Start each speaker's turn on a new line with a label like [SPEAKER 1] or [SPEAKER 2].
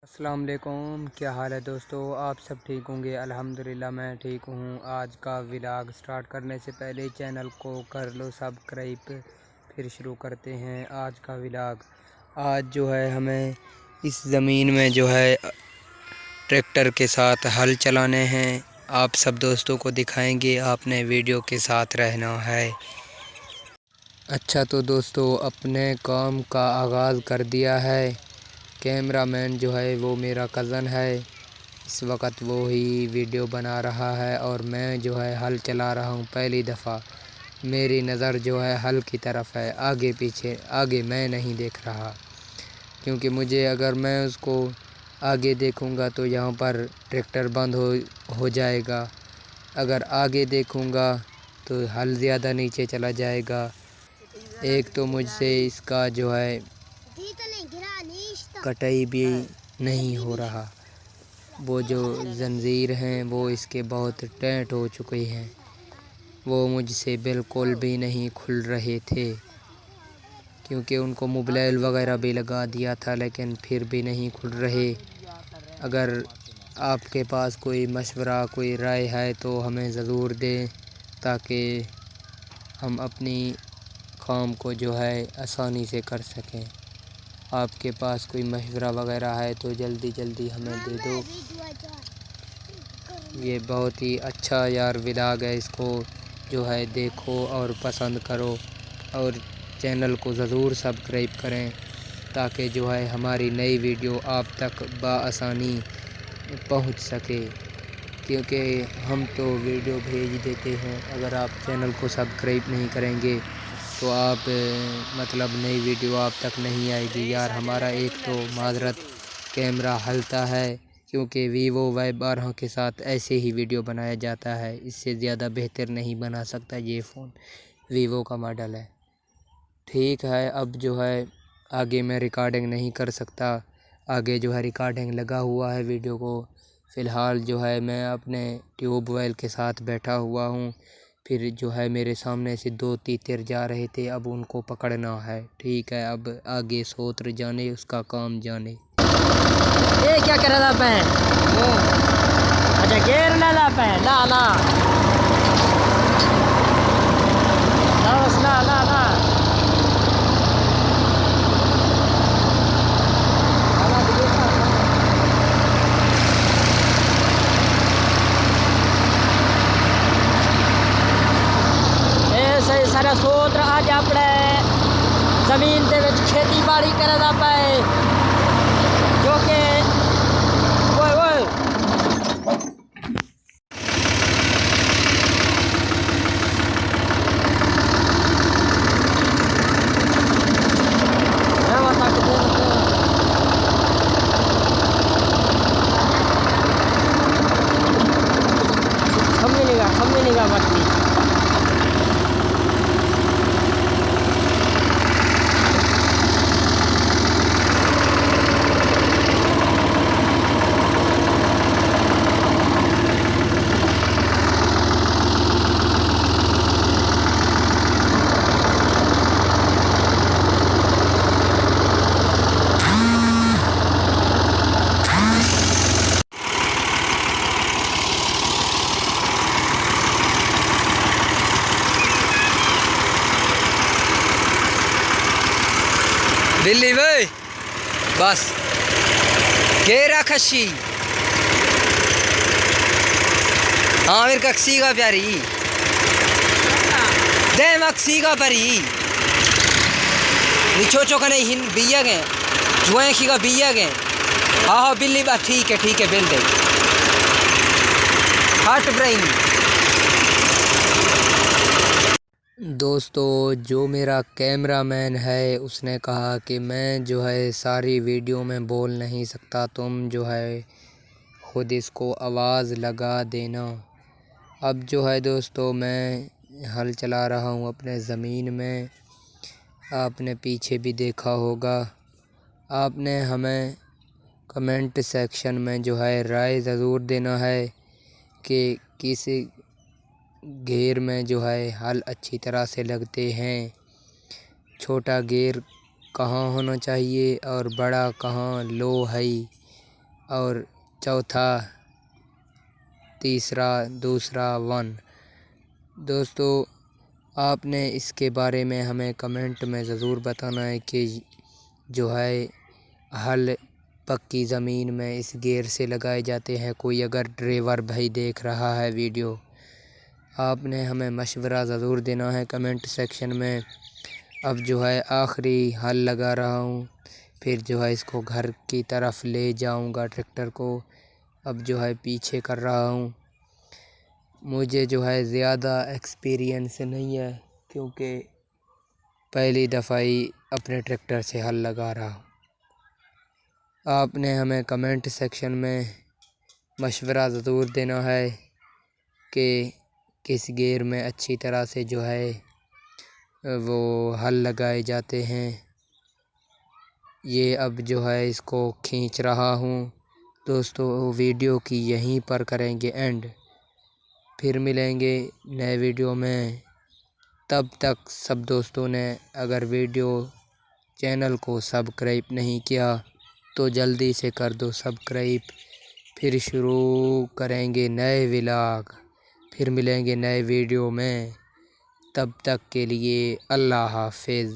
[SPEAKER 1] السلام علیکم، کیا حال ہے دوستو؟ آپ سب ٹھیک ہوں گے؟ الحمدللہ میں ٹھیک ہوں۔ آج کا ولاگ سٹارٹ کرنے سے پہلے چینل کو کر لو سبسکرائب، پھر شروع کرتے ہیں آج کا ولاگ۔ آج جو ہے ہمیں اس زمین میں جو ہے ٹریکٹر کے ساتھ ہل چلانے ہیں، آپ سب دوستوں کو دکھائیں گے، آپ نے ویڈیو کے ساتھ رہنا ہے۔ اچھا تو دوستو اپنے کام کا آغاز کر دیا ہے۔ کیمرہ مین جو ہے وہ میرا کزن ہے، اس وقت وہی ویڈیو بنا رہا ہے اور میں جو ہے ہل چلا رہا ہوں پہلی دفعہ۔ میری نظر جو ہے ہل کی طرف ہے، آگے پیچھے آگے میں نہیں دیکھ رہا، کیونکہ مجھے اگر میں اس کو آگے دیکھوں گا تو یہاں پر ٹریکٹر بند ہو جائے گا، اگر آگے دیکھوں گا تو ہل زیادہ نیچے چلا جائے گا۔ ایک تو مجھ سے اس کا جو ہے کٹائی بھی نہیں ہو رہا، وہ جو زنجیر ہیں وہ اس کے بہت ٹائٹ ہو چکی ہیں، وہ مجھ سے بالکل بھی نہیں کھل رہے تھے، کیونکہ ان کو موبلائل وغیرہ بھی لگا دیا تھا لیکن پھر بھی نہیں کھل رہے۔ اگر آپ کے پاس کوئی مشورہ کوئی رائے ہے تو ہمیں ضرور دیں، تاکہ ہم اپنی کام کو جو ہے آسانی سے کر سکیں۔ آپ کے پاس کوئی مشورہ وغیرہ ہے تو جلدی جلدی ہمیں دے دو۔ یہ بہت ہی اچھا یار ولاگ ہے، اس کو جو ہے دیکھو اور پسند کرو، اور چینل کو ضرور سبسکرائب کریں، تاکہ جو ہے ہماری نئی ویڈیو آپ تک بآسانی پہنچ سکے، کیونکہ ہم تو ویڈیو بھیج دیتے ہیں، اگر آپ چینل کو سبسکرائب نہیں کریں گے تو آپ مطلب نئی ویڈیو آپ تک نہیں آئے گی یار۔ ہمارا ایک تو معذرت کیمرہ ہلتا ہے، کیونکہ ویوو Y12 کے ساتھ ایسے ہی ویڈیو بنایا جاتا ہے، اس سے زیادہ بہتر نہیں بنا سکتا، یہ فون ویوو کا ماڈل ہے۔ ٹھیک ہے، اب جو ہے آگے میں ریکارڈنگ نہیں کر سکتا، آگے جو ہے ریکارڈنگ لگا ہوا ہے ویڈیو کو۔ فی الحال جو ہے میں اپنے ٹیوب ویل کے ساتھ بیٹھا ہوا ہوں، پھر جو ہے میرے سامنے سے 2 تیتر جا رہے تھے، اب ان کو پکڑنا ہے۔ ٹھیک ہے، اب آگے سوتر جانے اس کا کام جانے۔
[SPEAKER 2] یہ کیا کر رہا تھا؟ اچھا گیر نہ لا پہ لا لا لا لا لا سارا سوتر اج اپنے زمین دے وچ کھیتی باڑی کردا پئے، جو کہ ہم نہیں گا مرتی۔
[SPEAKER 1] بلی بھائی بس گیرا کھشی ہاں میرے ککسی کا پیاری دے مکسی کا پری نچو چو کا نہیں بیا گئے جوائیں کی کا بیا گئے۔ ہاں ہاں بلی بس ٹھیک ہے بل دے ہٹ برائنگ۔ دوستو جو میرا کیمرہ مین ہے اس نے کہا کہ میں جو ہے ساری ویڈیو میں بول نہیں سکتا، تم جو ہے خود اس کو آواز لگا دینا۔ اب جو ہے دوستو میں ہل چلا رہا ہوں اپنے زمین میں، آپ نے پیچھے بھی دیکھا ہوگا۔ آپ نے ہمیں کمنٹ سیکشن میں جو ہے رائے ضرور دینا ہے کہ کسی گیئر میں جو ہے ہل اچھی طرح سے لگتے ہیں، چھوٹا گیئر کہاں ہونا چاہیے اور بڑا کہاں لو ہے، اور چوتھا تیسرا دوسرا 1۔ دوستو آپ نے اس کے بارے میں ہمیں کمنٹ میں ضرور بتانا ہے کہ جو ہے ہل پکی زمین میں اس گیئر سے لگائے جاتے ہیں۔ کوئی اگر ڈرائیور بھائی دیکھ رہا ہے ویڈیو، آپ نے ہمیں مشورہ ضرور دینا ہے کمنٹ سیکشن میں۔ اب جو ہے آخری ہل لگا رہا ہوں، پھر جو ہے اس کو گھر کی طرف لے جاؤں گا ٹریکٹر کو۔ اب جو ہے پیچھے کر رہا ہوں، مجھے جو ہے زیادہ ایکسپیرینس نہیں ہے کیونکہ پہلی دفعہ ہی اپنے ٹریکٹر سے ہل لگا رہا ہوں۔ آپ نے ہمیں کمنٹ سیکشن میں مشورہ ضرور دینا ہے کہ کس گیئر میں اچھی طرح سے جو ہے وہ ہل لگائے جاتے ہیں۔ یہ اب جو ہے اس کو کھینچ رہا ہوں۔ دوستو ویڈیو کی یہیں پر کریں گے اینڈ، پھر ملیں گے نئے ویڈیو میں۔ تب تک سب دوستوں نے اگر چینل کو سبسکرائب نہیں کیا تو جلدی سے کر دو سبسکرائب۔ پھر شروع کریں گے نئے ولاگ، پھر ملیں گے نئے ویڈیو میں۔ تب تک کے لیے اللہ حافظ۔